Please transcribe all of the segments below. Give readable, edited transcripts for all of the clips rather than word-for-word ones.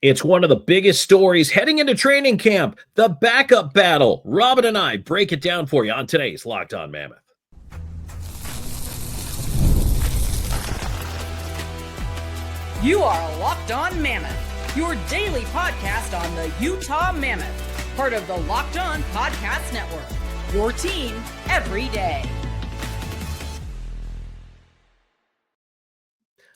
It's one of the biggest stories heading into training camp, the backup battle. Robyn and I break it down for you on today's Locked On Mammoth. You are Locked On Mammoth, your daily podcast on the Utah Mammoth, part of the Locked On Podcast Network, your team every day.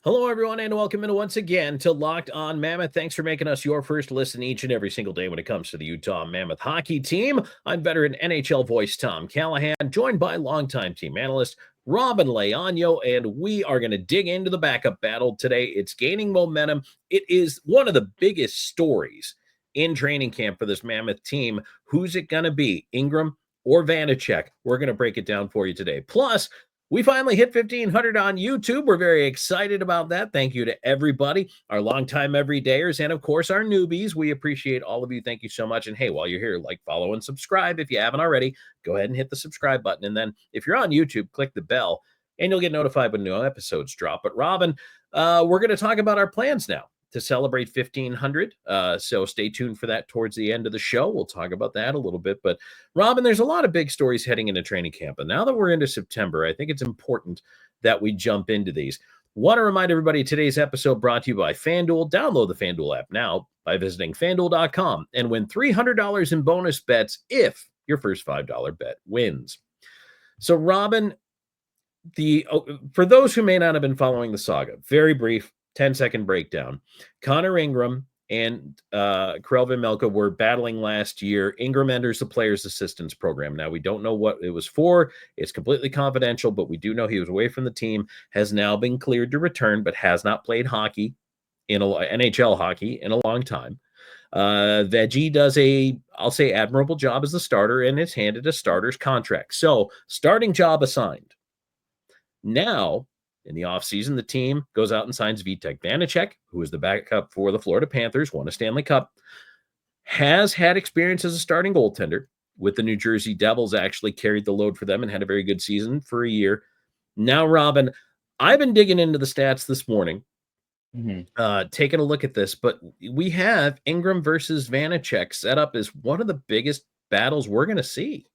Hello, everyone, and welcome in once again to Locked On Mammoth. Thanks for making us your first listen each and every single day when it comes to the Utah Mammoth hockey team. I'm veteran NHL voice Tom Callahan, joined by longtime team analyst Robyn Leaño, and we are going to dig into the backup battle today. It's gaining momentum. It is one of the biggest stories in training camp for this Mammoth team. Who's it going to be, Ingram or Vanecek? We're going to break it down for you today. Plus, we finally hit 1,500 on YouTube. We're very excited about that. Thank you to everybody, our longtime everydayers, and of course, our newbies. We appreciate all of you. Thank you so much. And hey, while you're here, like, follow, and subscribe. If you haven't already, go ahead and hit the subscribe button. And then if you're on YouTube, click the bell, and you'll get notified when new episodes drop. But Robyn, we're going to talk about our plans now to celebrate 1,500. So stay tuned for that towards the end of the show. We'll talk about that a little bit. But Robyn, there's a lot of big stories heading into training camp. And now that we're into September, I think it's important that we jump into these. Want to remind everybody today's episode brought to you by FanDuel. Download the FanDuel app now by visiting FanDuel.com and win $300 in bonus bets if your first $5 bet wins. So Robyn, for those who may not have been following the saga, very brief, 10-second breakdown. Connor Ingram and Karel Melka were battling last year. Ingram enters the Players Assistance Program. Now, we don't know what it was for. It's completely confidential, but we do know he was away from the team, has now been cleared to return, but has not played hockey, NHL hockey, in a long time. Veggie does I'll say, admirable job as the starter and is handed a starter's contract. So, starting job assigned. Now, in the offseason, the team goes out and signs Vitek. Vanecek, who is the backup for the Florida Panthers, won a Stanley Cup, has had experience as a starting goaltender with the New Jersey Devils, actually carried the load for them and had a very good season for a year. Now, Robyn, I've been digging into the stats this morning, taking a look at this, but we have Ingram versus Vanecek set up as one of the biggest battles we're going to see.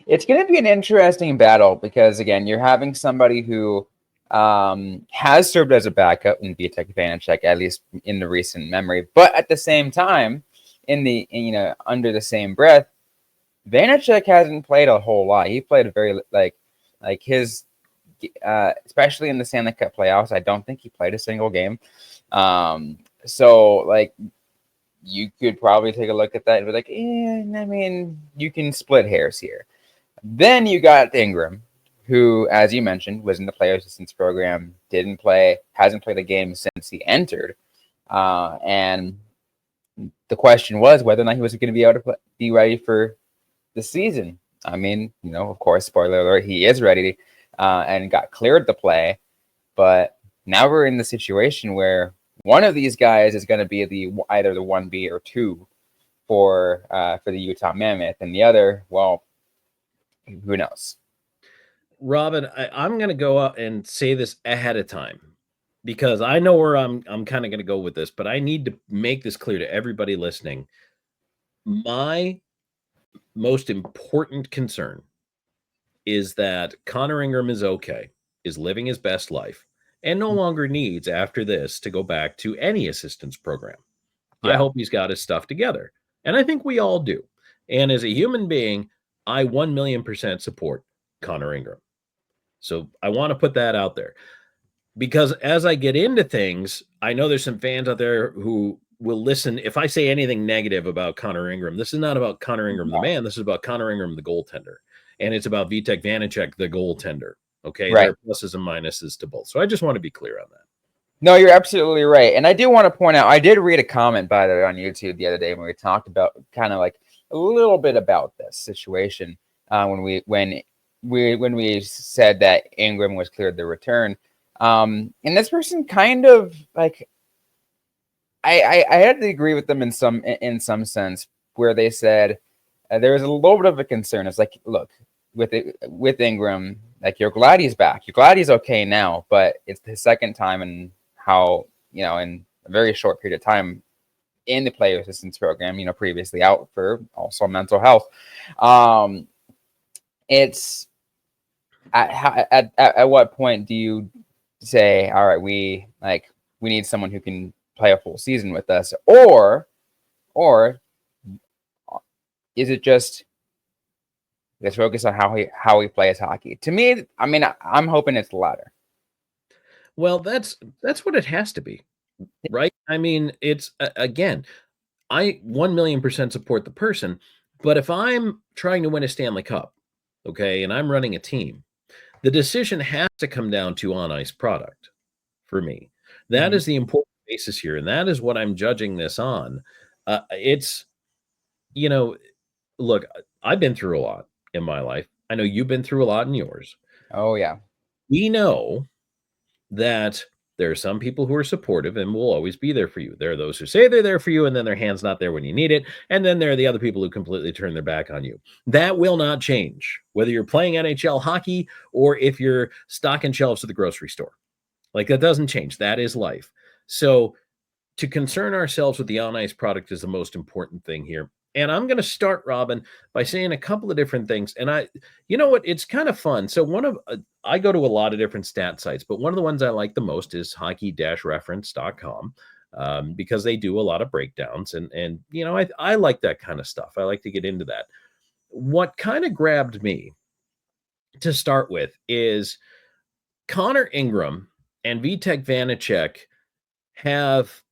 It's going to be an interesting battle because, again, you're having somebody who has served as a backup in Vitek Vanecek, at least in the recent memory. But at the same time, under the same breath, Vanecek hasn't played a whole lot. He played a very his, especially in the Stanley Cup playoffs. I don't think he played a single game. So you could probably take a look at that and be like, you can split hairs here. Then you got Ingram, who, as you mentioned, was in the Player Assistance Program, hasn't played a game since he entered. And the question was whether or not he was going to be able to be ready for the season. Of course, spoiler alert, he is ready and got cleared to play. But now we're in the situation where one of these guys is going to be either the 1B or 2 for the Utah Mammoth, and the other, well, who knows? Robyn, I'm going to go out and say this ahead of time because I know where I'm kind of going to go with this, but I need to make this clear to everybody listening. My most important concern is that Connor Ingram is okay, is living his best life, and no longer needs, after this, to go back to any assistance program. Yeah. I hope he's got his stuff together. And I think we all do. And as a human being, I 1,000,000% support Connor Ingram. So I want to put that out there because as I get into things, I know there's some fans out there who will listen. If I say anything negative about Connor Ingram, this is not about Connor Ingram, the man. This is about Connor Ingram, the goaltender. And it's about Vitek Vanecek, the goaltender. Okay. Right. There are pluses and minuses to both. So I just want to be clear on that. No, you're absolutely right. And I do want to point out, I did read a comment, by the way, on YouTube the other day when we talked about kind of a little bit about this situation when we said that Ingram was cleared to return. And this person kind of I had to agree with them in some sense where they said there was a little bit of a concern. It's like, look, with Ingram, you're glad he's back. You're glad he's okay now, but it's the second time in in a very short period of time in the player assistance program, previously out for also mental health. It's at what point do you say, all right, we need someone who can play a full season with us, or is it just let's focus on how he plays hockey? To me, I mean, I'm hoping it's the latter. Well, that's what it has to be, right? I mean, it's again, I 1,000,000% support the person, but if I'm trying to win a Stanley Cup, okay, and I'm running a team, the decision has to come down to on-ice product for me. That is the important basis here, and that is what I'm judging this on. It's, look, I've been through a lot in my life. I know you've been through a lot in yours. Oh, yeah. We know that there are some people who are supportive and will always be there for you. There are those who say they're there for you, and then their hand's not there when you need it. And then there are the other people who completely turn their back on you. That will not change, whether you're playing NHL hockey or if you're stocking shelves at the grocery store. Like, that doesn't change. That is life. So to concern ourselves with the on-ice product is the most important thing here. And I'm going to start, Robyn, by saying a couple of different things. And you know what? It's kind of fun. So I go to a lot of different stat sites, but one of the ones I like the most is hockey-reference.com because they do a lot of breakdowns. And I like that kind of stuff. I like to get into that. What kind of grabbed me to start with is Connor Ingram and Vitek Vanecek have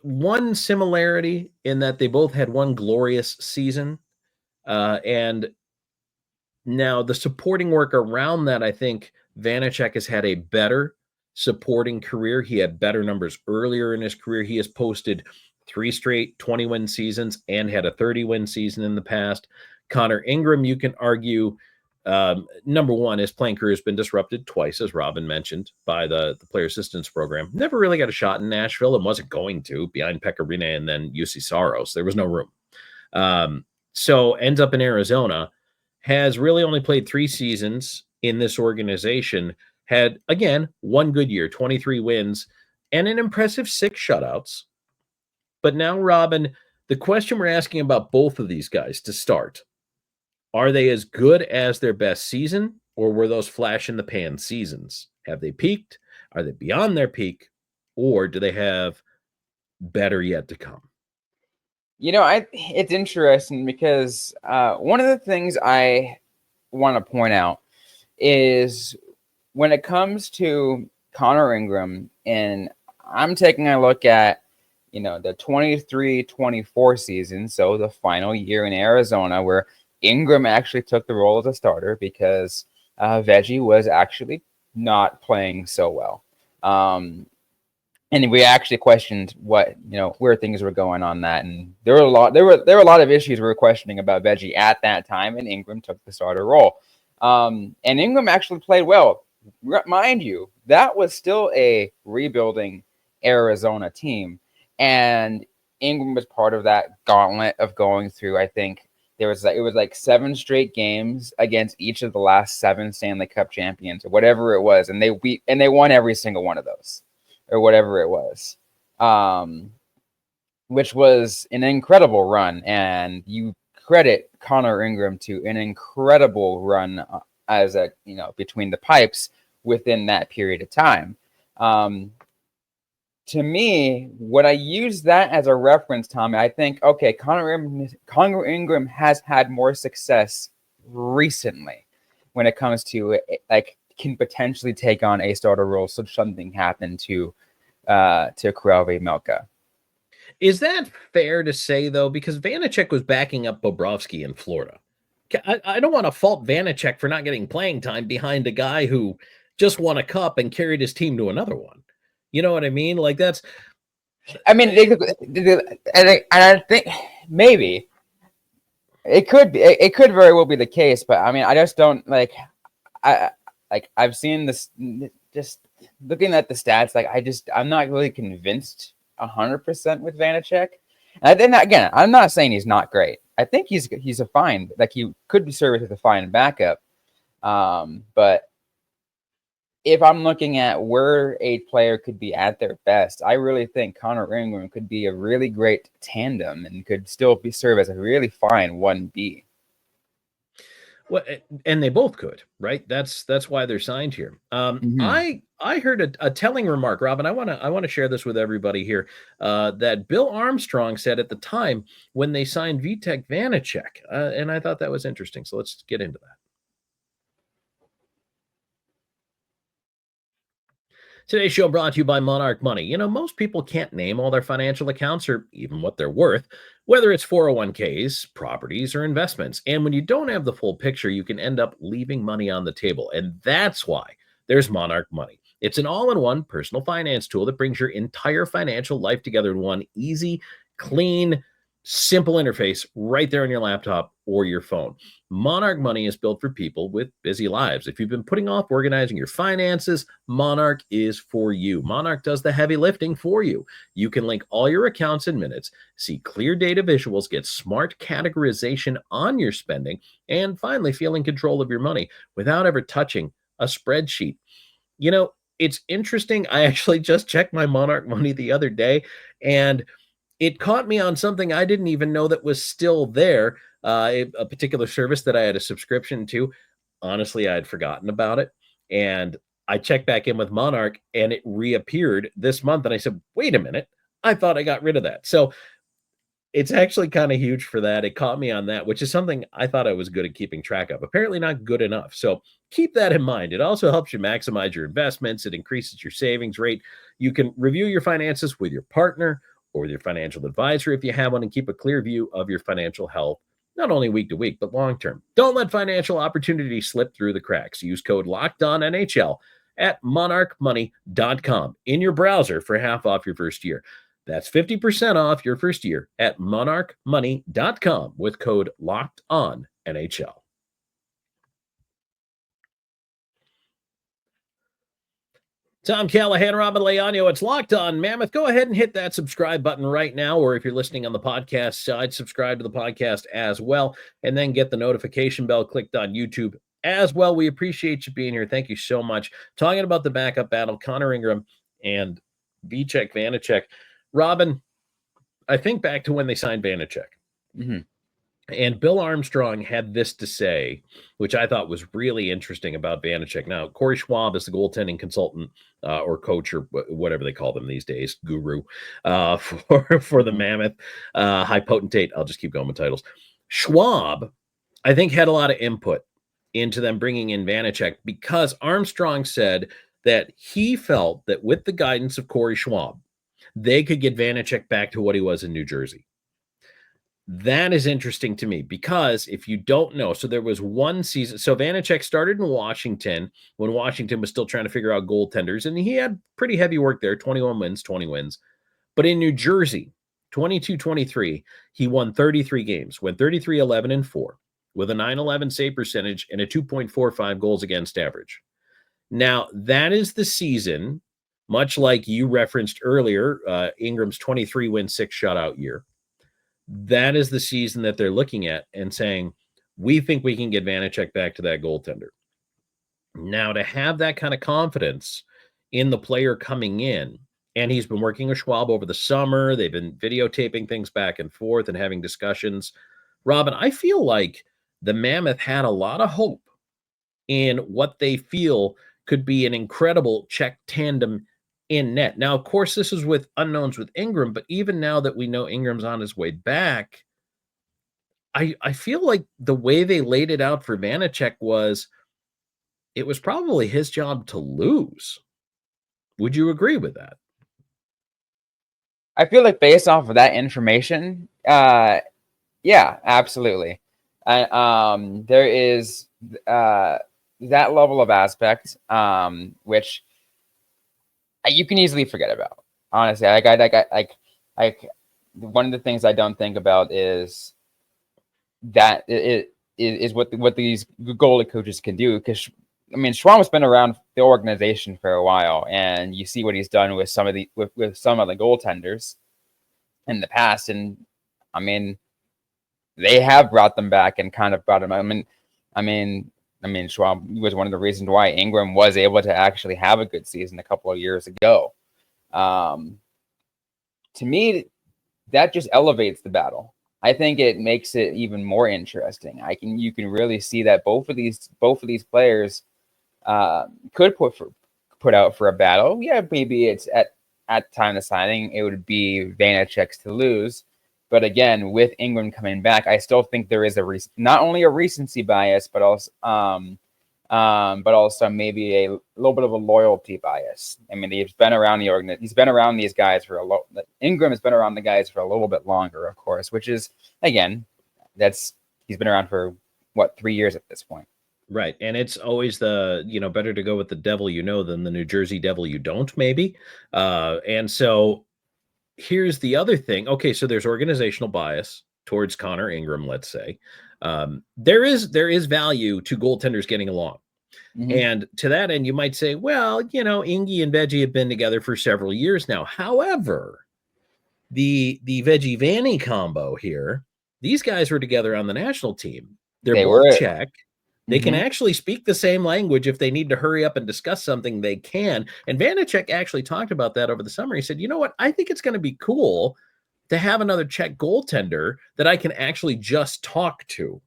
one similarity in that they both had one glorious season. And now the supporting work around that, I think Vanecek has had a better supporting career. He had better numbers earlier in his career. He has posted 3 straight 20-win seasons and had a 30-win season in the past. Connor Ingram, you can argue, number one, his playing career has been disrupted twice, as Robyn mentioned, by the player assistance program. Never really got a shot in Nashville and wasn't going to, behind Pecorine and then UC Saros. There was no room. So ends up in Arizona, has really only played 3 seasons in this organization, had, again, one good year, 23 wins, and an impressive 6 shutouts. But now, Robyn, the question we're asking about both of these guys to start, are they as good as their best season, or were those flash-in-the-pan seasons? Have they peaked? Are they beyond their peak? Or do they have better yet to come? It's interesting because one of the things I want to point out is when it comes to Connor Ingram, and I'm taking a look at, the 23-24 season, so the final year in Arizona, where Ingram actually took the role as a starter because Veggie was actually not playing so well. And we actually questioned what, where things were going on that. And there were a lot of issues we were questioning about Veggie at that time, and Ingram took the starter role. And Ingram actually played well. Mind you, that was still a rebuilding Arizona team. And Ingram was part of that gauntlet of going through, I think, it was like 7 straight games against each of the last 7 Stanley Cup champions or whatever it was. And they won every single one of those, or whatever it was, which was an incredible run. And you credit Connor Ingram to an incredible run as between the pipes within that period of time. To me, when I use that as a reference, Tommy, I think, okay, Connor Ingram has had more success recently when it comes to can potentially take on a starter role should something happen to Kralve Milka. Is that fair to say, though? Because Vanecek was backing up Bobrovsky in Florida. I don't want to fault Vanecek for not getting playing time behind a guy who just won a cup and carried his team to another one. You know what I mean? Like, that's... I mean, and I think maybe it could very well be the case, but I mean, I just don't I've seen this, just looking at the stats, I'm not really convinced 100% with Vanecek. And then again, I'm not saying he's not great. I think he's a fine, he could be served as a fine backup. But if I'm looking at where a player could be at their best, I really think Connor Ingram could be a really great tandem and could still serve as a really fine 1B. Well, and they both could, right? That's why they're signed here. I heard a telling remark, Robyn. I want to share this with everybody here. That Bill Armstrong said at the time when they signed Vitek Vanecek, and I thought that was interesting. So let's get into that. Today's show brought to you by Monarch Money. You know, most people can't name all their financial accounts or even what they're worth, whether it's 401ks, properties, or investments. And when you don't have the full picture, you can end up leaving money on the table. And that's why there's Monarch Money. It's an all-in-one personal finance tool that brings your entire financial life together in one easy, clean, simple interface right there on your laptop or your phone. Monarch Money is built for people with busy lives. If you've been putting off organizing your finances, Monarch is for you. Monarch does the heavy lifting for you. You can link all your accounts in minutes, see clear data visuals, get smart categorization on your spending, and finally feel in control of your money without ever touching a spreadsheet. You know, it's interesting. I actually just checked my Monarch Money the other day, and it caught me on something I didn't even know that was still there, a particular service that I had a subscription to. Honestly, I had forgotten about it. And I checked back in with Monarch and it reappeared this month. And I said, wait a minute, I thought I got rid of that. So it's actually kind of huge for that. It caught me on that, which is something I thought I was good at keeping track of. Apparently not good enough. So keep that in mind. It also helps you maximize your investments. It increases your savings rate. You can review your finances with your partner or with your financial advisor if you have one, and keep a clear view of your financial health, not only week to week, but long term. Don't let financial opportunities slip through the cracks. Use code LOCKEDONNHL at monarchmoney.com in your browser for half off your first year. That's 50% off your first year at monarchmoney.com with code LOCKEDONNHL. Tom Callahan, Robyn Leaño. It's Locked On Mammoth. Go ahead and hit that subscribe button right now, or if you're listening on the podcast side, subscribe to the podcast as well, and then get the notification bell clicked on YouTube as well. We appreciate you being here. Thank you so much. Talking about the backup battle, Connor Ingram and Vitek Vanecek. Robyn, I think back to when they signed Vanecek. And Bill Armstrong had this to say, which I thought was really interesting about Vanecek. Now, Corey Schwab is the goaltending consultant or coach or whatever they call them these days, guru for the Mammoth, high potentate. I'll just keep going with titles. Schwab, I think, had a lot of input into them bringing in Vanecek because Armstrong said that he felt that with the guidance of Corey Schwab, they could get Vanecek back to what he was in New Jersey. That is interesting to me because if you don't know, so there was one season. So Vanecek started in Washington when Washington was still trying to figure out goaltenders, and he had pretty heavy work there, 21 wins, 20 wins. But in New Jersey, 22-23, he won 33 games, went 33-11-4 with a .911 save percentage and a 2.45 goals against average. Now, that is the season, much like you referenced earlier, Ingram's 23-win, 6 shutout year. That is the season that they're looking at and saying, we think we can get Vanecek back to that goaltender. Now, to have that kind of confidence in the player coming in, and he's been working with Schwab over the summer, they've been videotaping things back and forth and having discussions. Robyn, I feel like the Mammoth had a lot of hope in what they feel could be an incredible Czech tandem in net. Now, of course, this is with unknowns with Ingram, but even now that we know Ingram's on his way back, I feel like the way they laid it out for Vanecek was it was probably his job to lose. Would you agree with that? I feel like based off of that information, yeah, absolutely. There is that level of aspect, which you can easily forget about. Honestly, like one of the things I don't think about is that it is what these goalie coaches can do. Because I mean, Schwab's been around the organization for a while, and you see what he's done with some of the with some of the goaltenders in the past. And I mean, they have brought them back and kind of brought them. I mean, I mean, Schwab was one of the reasons why Ingram was able to actually have a good season a couple of years ago. To me, that just elevates the battle. I think it makes it even more interesting. You can really see that both of these players could put out for a battle. Yeah, maybe it's at time of signing, it would be Vanecek's to lose. But again, with Ingram coming back, I still think there is not only a recency bias, but also maybe a little bit of a loyalty bias. I mean, he's been around he's been around these guys for Ingram has been around the guys for a little bit longer, of course, which is, again, he's been around for 3 years at this point. Right. And it's always better to go with the devil you know than the New Jersey devil you don't, maybe. And so here's the other thing. Okay, so there's organizational bias towards Connor Ingram, let's say. There is value to goaltenders getting along. Mm-hmm. And to that end, you might say, well, Ingy and Veggie have been together for several years now. However, the Veggie Vanny combo here, these guys were together on the national team. They both Czech. They can actually speak the same language. If they need to hurry up and discuss something, they can. And Vanecek actually talked about that over the summer. He said, you know what? I think it's going to be cool to have another Czech goaltender that I can actually just talk to.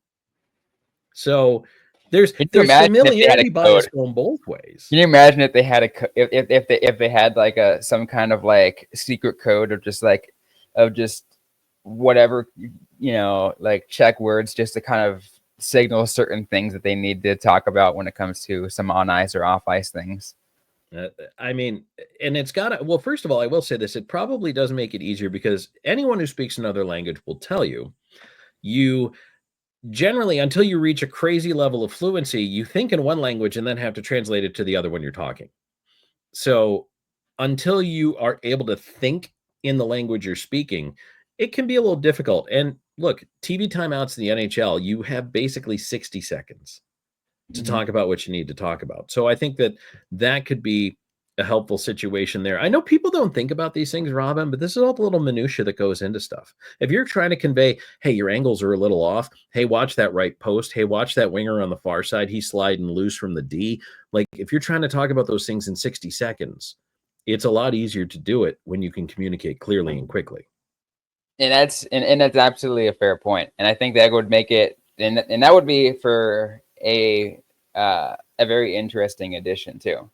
So there's familiarity bias going both ways. Can you imagine if they had if they had like some kind of like secret code of just whatever, like Czech words just to kind of signal certain things that they need to talk about when it comes to some on ice or off ice things. I mean, and it's well, first of all, I will say this, it probably does make it easier because anyone who speaks another language will tell you generally, until you reach a crazy level of fluency, you think in one language and then have to translate it to the other when you're talking. So until you are able to think in the language you're speaking, it can be a little difficult. And look, TV timeouts in the NHL, you have basically 60 seconds to talk about what you need to talk about. So I think that could be a helpful situation there. I know people don't think about these things, Robyn, but this is all the little minutia that goes into stuff. If you're trying to convey, hey, your angles are a little off. Hey, watch that right post. Hey, watch that winger on the far side. He's sliding loose from the D. Like, if you're trying to talk about those things in 60 seconds, it's a lot easier to do it when you can communicate clearly and quickly. And that's absolutely a fair point. And I think that would make it, and that would be for a very interesting addition too.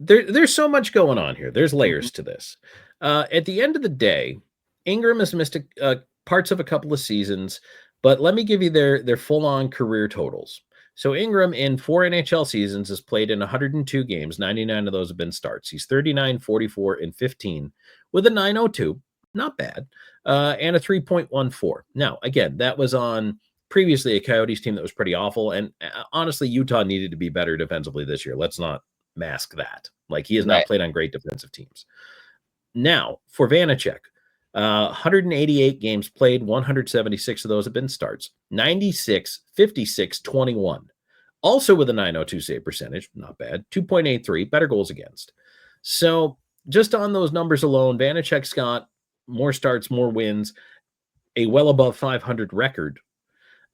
There's so much going on here. There's layers to this. At the end of the day, Ingram has missed parts of a couple of seasons, but let me give you their full-on career totals. So Ingram in 4 NHL seasons has played in 102 games. 99 of those have been starts. He's 39, 44, and 15 with a .902. Not bad. And a 3.14. Now, again, that was on previously a Coyotes team that was pretty awful. And honestly, Utah needed to be better defensively this year. Let's not mask that. Like, he has not played on great defensive teams. Now, for Vanecek, 188 games played, 176 of those have been starts. 96, 56, 21. Also with a .902 save percentage. Not bad. 2.83. Better goals against. So just on those numbers alone, Vanecek's got more starts, more wins, a well above 500 record.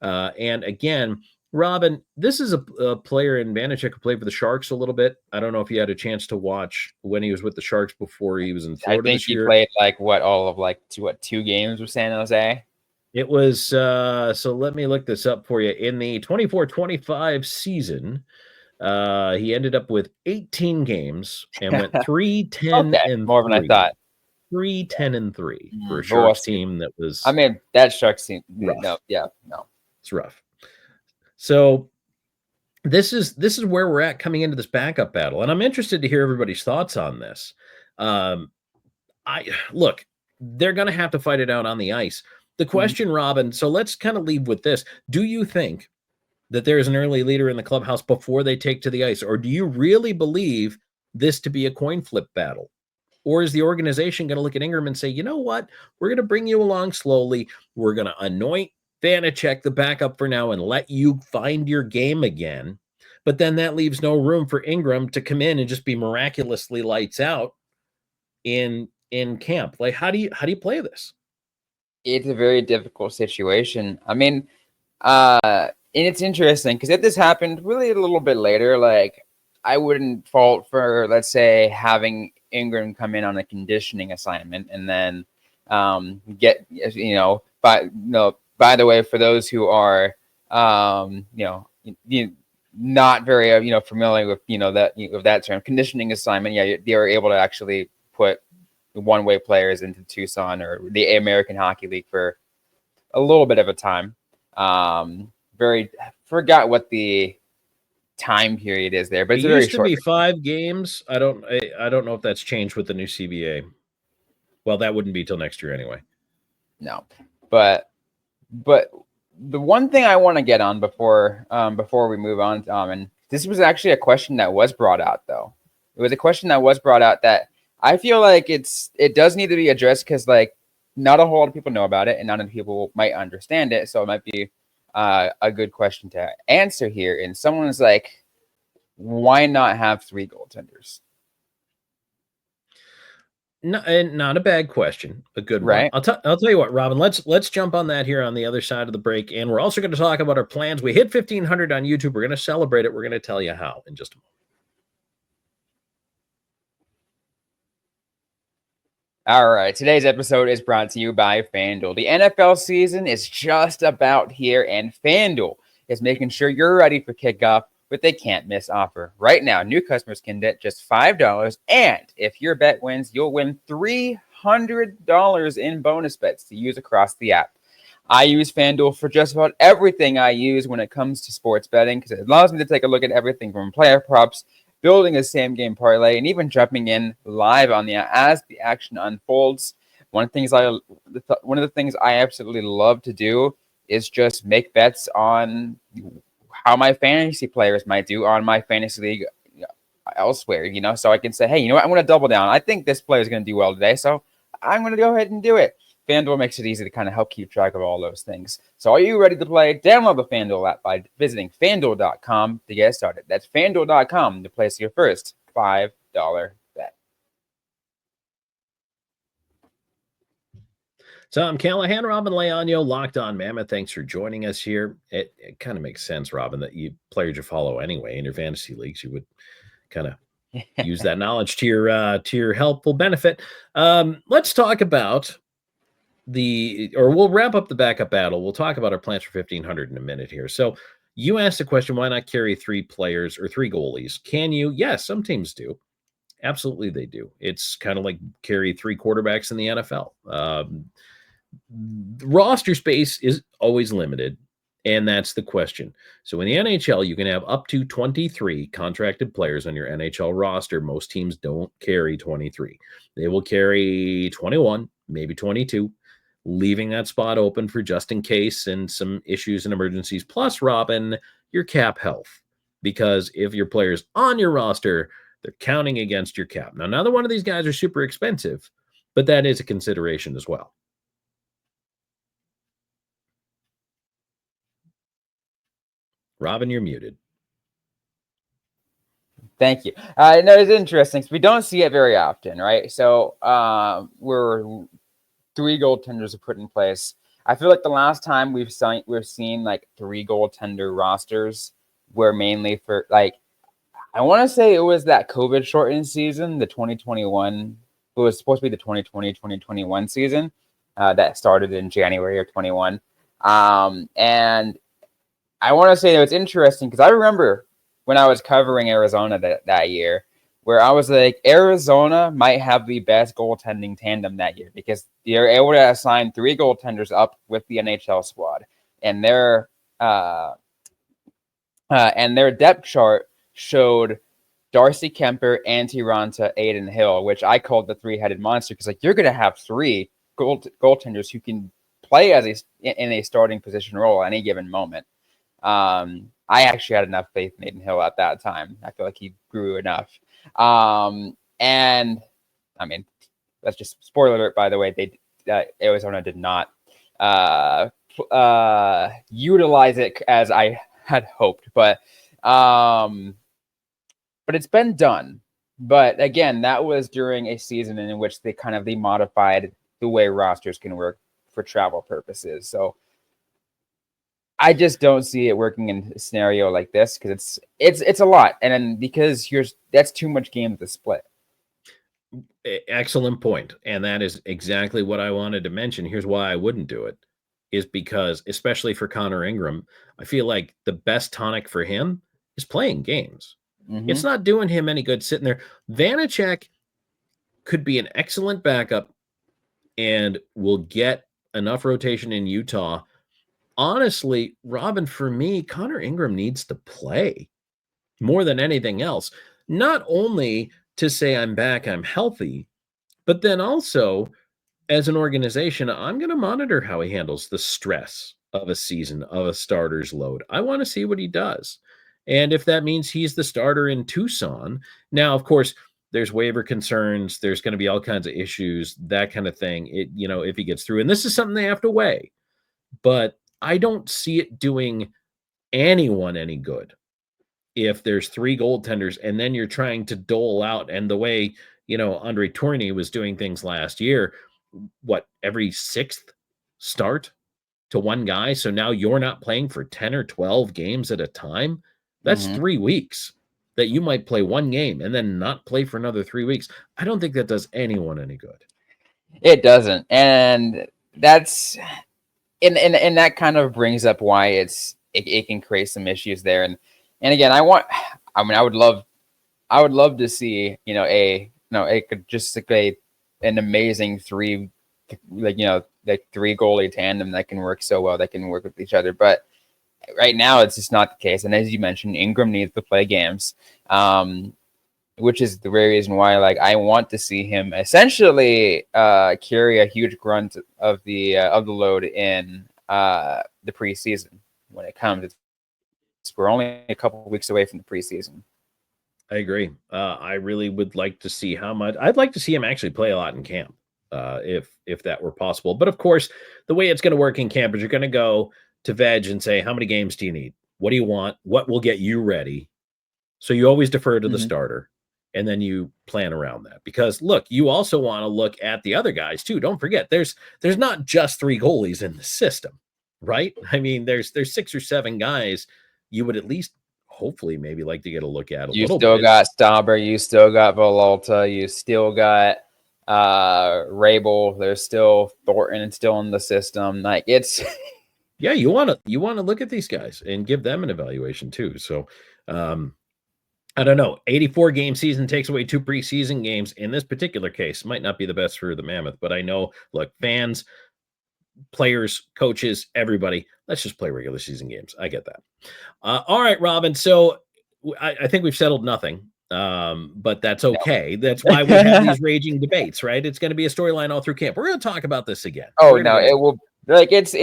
And again, Robyn, this is a player in Vanecek who played for the Sharks a little bit. I don't know if you had a chance to watch when he was with the Sharks before he was in Florida this year. I think he played 2 games with San Jose? It was, so let me look this up for you. In the 24-25 season, he ended up with 18 games and went 3-10 and more than I thought. 3-10-3 for a Sharks team that was. I mean, that Sharks team. Rough. No, it's rough. So this is where we're at coming into this backup battle, and I'm interested to hear everybody's thoughts on this. Look, they're going to have to fight it out on the ice. The question, Robyn. So let's kind of leave with this: do you think that there is an early leader in the clubhouse before they take to the ice, or do you really believe this to be a coin flip battle? Or is the organization going to look at Ingram and say, you know what, we're going to bring you along slowly. We're going to anoint Vanecek the backup for now and let you find your game again. But then that leaves no room for Ingram to come in and just be miraculously lights out in camp. Like, how do you play this? It's a very difficult situation. I mean, it's interesting because if this happened really a little bit later, like I wouldn't fault for, let's say, having Ingram come in on a conditioning assignment and then get, by the way, for those who are, not very, familiar with, that term, conditioning assignment. Yeah, they were able to actually put one-way players into Tucson or the American Hockey League for a little bit of a time. Forgot what the time period is there, but it's it a very used to short. be 5 games. I don't know if that's changed with the new CBA. Well, that wouldn't be till next year anyway. No, but the one thing I want to get on before we move on, and this was actually a question that was brought out, though. It was a question that was brought out that I feel like it does need to be addressed because, like, not a whole lot of people know about it, and not enough people might understand it. So it might be a good question to answer here. And someone's like, why not have 3 goaltenders? No, and not a bad question, a good Right. one. I'll tell you what, Robyn. Let's jump on that here on the other side of the break, and we're also going to talk about our plans. We hit 1,500 on YouTube. We're going to celebrate it. We're going to tell you how in just a moment. All right, today's episode is brought to you by FanDuel. The NFL season is just about here, and FanDuel is making sure you're ready for kickoff with a can't-miss offer. Right now, new customers can bet just $5, and if your bet wins, you'll win $300 in bonus bets to use across the app. I use FanDuel for just about everything I use when it comes to sports betting because it allows me to take a look at everything from player props, building a same-game parlay, and even jumping in live on the as the action unfolds. One of the things I absolutely love to do is just make bets on how my fantasy players might do on my fantasy league elsewhere, so I can say, hey, you know what, I'm going to double down. I think this player is going to do well today, so I'm going to go ahead and do it. FanDuel makes it easy to kind of help keep track of all those things. So are you ready to play? Download the FanDuel app by visiting FanDuel.com to get started. That's FanDuel.com to place your first $5 bet. So I'm Callahan and Robyn Leaño, Locked On Mammoth. Thanks for joining us here. It kind of makes sense, Robyn, that players you follow anyway in your fantasy leagues, you would kind of use that knowledge to your helpful benefit. Let's talk about we'll wrap up the backup battle. We'll talk about our plans for 1,500 in a minute here. So you asked the question, why not carry 3 players or 3 goalies? Can you? Yes, some teams do. Absolutely, they do. It's kind of like carry 3 quarterbacks in the NFL. The roster space is always limited, and that's the question. So in the NHL, you can have up to 23 contracted players on your NHL roster. Most teams don't carry 23. They will carry 21, maybe 22, leaving that spot open for just in case and some issues and emergencies. Plus, Robyn, your cap health, because if your player's on your roster, they're counting against your cap. Now, neither one of these guys are super expensive, but that is a consideration as well. Robyn, you're muted. Thank you. No, it's interesting. We don't see it very often, right? So we're 3 goaltenders are put in place. I feel like the last time we've seen like 3 goaltender rosters were mainly for, like, I want to say it was that COVID shortened season, the 2021. It was supposed to be the 2020-2021 season that started in January of 21. And I want to say that it's interesting because I remember when I was covering Arizona that year, where I was like, Arizona might have the best goaltending tandem that year because they're able to assign 3 goaltenders up with the NHL squad, and their depth chart showed Darcy Kemper, Antti Ranta, Aiden Hill, which I called the 3-headed monster because, like, you're going to have 3 goaltenders who can play in a starting position role at any given moment. I actually had enough faith in Aiden Hill at that time. I feel like he grew enough. And I mean, that's just spoiler alert, by the way. Arizona did not utilize it as I had hoped, but it's been done. But again, that was during a season in which they modified the way rosters can work for travel purposes. So I just don't see it working in a scenario like this because it's a lot, and then because that's too much game to split. Excellent point, and that is exactly what I wanted to mention. Here's why I wouldn't do it, is because, especially for Connor Ingram, I feel like the best tonic for him is playing games. It's not doing him any good sitting there. Vanecek could be an excellent backup and will get enough rotation in Utah. Honestly, Robyn, for me, Connor Ingram needs to play more than anything else. Not only to say I'm back, I'm healthy, but then also as an organization, I'm going to monitor how he handles the stress of a season, of a starter's load. I want to see what he does. And if that means he's the starter in Tucson, now, of course, there's waiver concerns. There's going to be all kinds of issues, that kind of thing. If he gets through, and this is something they have to weigh, but I don't see it doing anyone any good if there's three goaltenders and then you're trying to dole out. And the way, Andre Tourigny was doing things last year, every sixth start to one guy. So now you're not playing for 10 or 12 games at a time. That's 3 weeks that you might play one game and then not play for another 3 weeks. I don't think that does anyone any good. It doesn't. And that's, and that kind of brings up why it can create some issues there. And again, I would love to see, it could just an amazing three goalie tandem that can work so well, that can work with each other. But right now it's just not the case. And as you mentioned, Ingram needs to play games, which is the very reason why, I want to see him essentially carry a huge grunt of the load in the preseason when it comes. We're only a couple of weeks away from the preseason. I agree. I really would like to see how much. I'd like to see him actually play a lot in camp, if that were possible. But of course, the way it's going to work in camp is you're going to go to Veg and say, how many games do you need? What do you want? What will get you ready? So you always defer to the starter, and then you plan around that. Because look, you also want to look at the other guys too. Don't forget, there's not just three goalies in the system, right? I mean, there's 6 or 7 guys you would at least hopefully maybe like to get a look at. You still got Stauber, you still got Vololta, you still got Rabel. There's still Thornton still in the system. It's yeah, you want to look at these guys and give them an evaluation too. So I don't know. 84 game season takes away 2 preseason games. In this particular case, might not be the best for the Mammoth, but I know, look, fans, players, coaches, everybody, let's just play regular season games. I get that. All right, Robyn. So I think we've settled nothing, but that's okay. No. That's why we have these raging debates, right? It's going to be a storyline all through camp. We're going to talk about this again. Oh, no, it will. This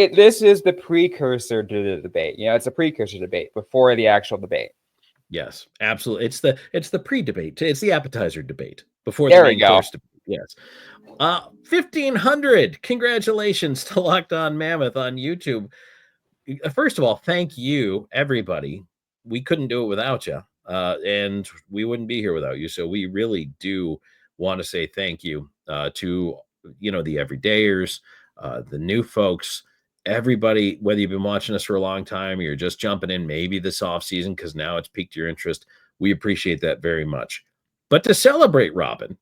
is the precursor to the debate. It's a precursor debate before the actual debate. Yes, absolutely. It's the pre-debate. It's the appetizer debate before there the main course debate. Yes. 1,500. Congratulations to Locked On Mammoth on YouTube. First of all, thank you, everybody. We couldn't do it without you, and we wouldn't be here without you. So we really do want to say thank you to the everydayers, the new folks, everybody. Whether you've been watching us for a long time or you're just jumping in, maybe this off season because now it's piqued your interest, we appreciate that very much. But to celebrate, Robyn,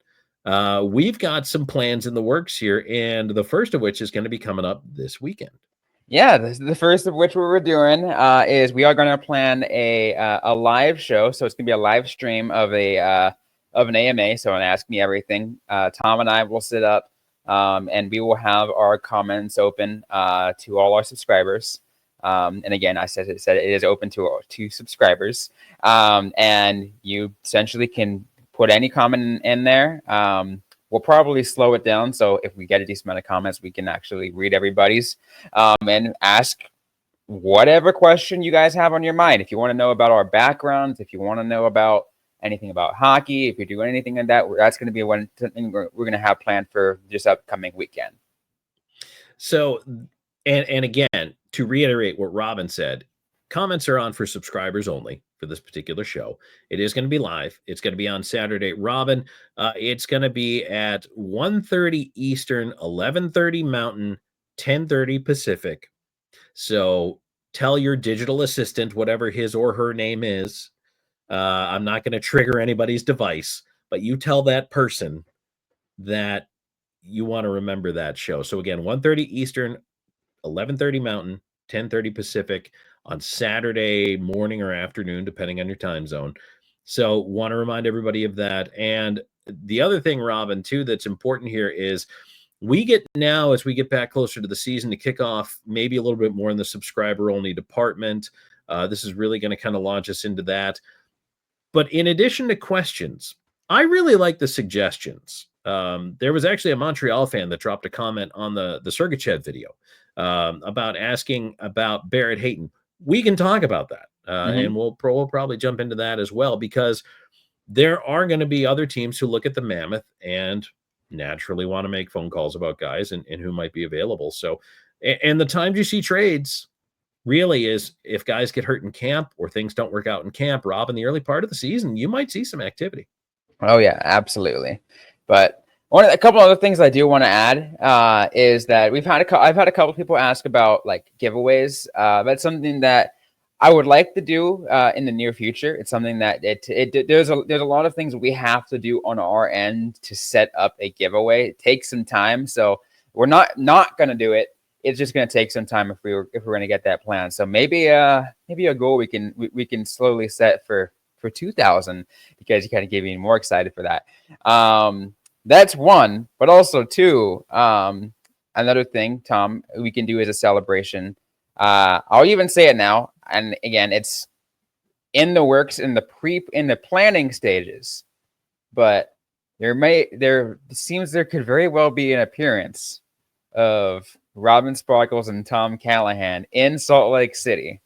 we've got some plans in the works here, and the first of which is going to be coming up this weekend. Yeah, the first of which we're doing is we are going to plan a live show. So it's going to be a live stream of an AMA. So an Ask Me Everything. Tom and I will sit up, and we will have our comments open to all our subscribers. And again, I said it is open to subscribers, and you essentially can put any comment in there. We'll probably slow it down. So if we get a decent amount of comments, we can actually read everybody's and ask whatever question you guys have on your mind. If you want to know about our backgrounds, if you want to know about anything about hockey, if you're doing anything like that, that's going to be one thing we're going to have planned for this upcoming weekend. So, and again, to reiterate what Robyn said, comments are on for subscribers only for this particular show. It is going to be live. It's going to be on Saturday. Robyn, it's going to be at 1:30 Eastern, 11:30 Mountain, 10:30 Pacific. So tell your digital assistant, whatever his or her name is, I'm not going to trigger anybody's device, but you tell that person that you want to remember that show. So again, 1:30 Eastern, 11:30 Mountain, 10:30 Pacific on Saturday morning or afternoon, depending on your time zone. So want to remind everybody of that. And the other thing, Robyn, too, that's important here is we get now, as we get back closer to the season, to kick off maybe a little bit more in the subscriber only department. This is really going to kind of launch us into that. But in addition to questions, I really like the suggestions. There was actually a Montreal fan that dropped a comment on the Sergachev video about asking about Barrett Hayton. We can talk about that. And we'll probably jump into that as well, because there are going to be other teams who look at the Mammoth and naturally want to make phone calls about guys and who might be available. So, and the times you see trades really is if guys get hurt in camp or things don't work out in camp. Rob, in the early part of the season, you might see some activity. Oh yeah, absolutely. But a couple other things I do want to add is that I've had a couple people ask about like giveaways. That's something that I would like to do in the near future. It's something that there's a lot of things we have to do on our end to set up a giveaway. It takes some time, so we're not going to do it. It's just going to take some time if we're going to get that plan. So maybe a goal we can slowly set for 2,000, because you kind of get me more excited for that. That's one, but also two. Another thing, Tom, we can do as a celebration. I'll even say it now, and again, it's in the works in the planning stages. But there seems there could very well be an appearance of Robyn Sparkles and Tom Callahan in Salt Lake City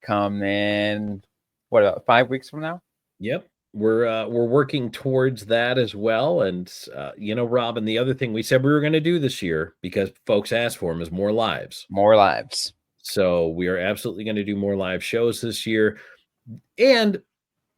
come in, what, about 5 weeks from now? Yep. We're working towards that as well. And, Robyn, the other thing we said we were going to do this year, because folks asked for them, is more lives. More lives. So we are absolutely going to do more live shows this year. And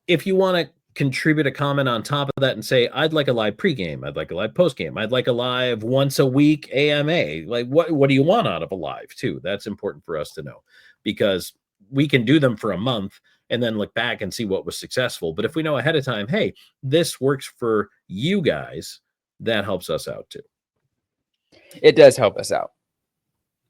if you want to contribute a comment on top of that and say, I'd like a live pregame, I'd like a live postgame, I'd like a live once a week AMA, like what do you want out of a live too? That's important for us to know, because we can do them for a month and then look back and see what was successful. But if we know ahead of time, hey, this works for you guys, that helps us out too. It does help us out.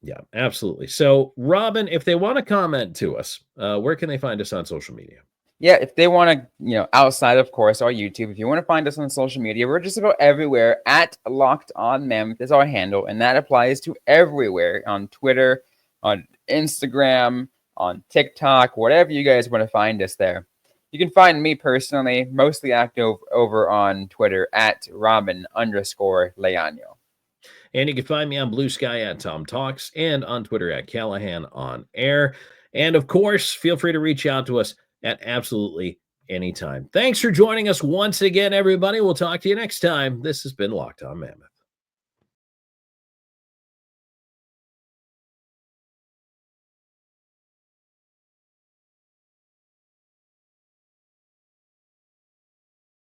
Yeah, absolutely. So, Robyn, if they want to comment to us, where can they find us on social media? Yeah, if they want to, outside, of course, our YouTube, if you want to find us on social media, we're just about everywhere. At Locked On Mammoth is our handle, and that applies to everywhere, on Twitter, on Instagram, on TikTok, whatever you guys want to find us there. You can find me personally, mostly active over on Twitter at Robyn_Leaño. And you can find me on Blue Sky at Tom Talks and on Twitter at Callahan on Air. And of course, feel free to reach out to us at absolutely any time. Thanks for joining us once again, everybody. We'll talk to you next time. This has been Locked On Mammoth.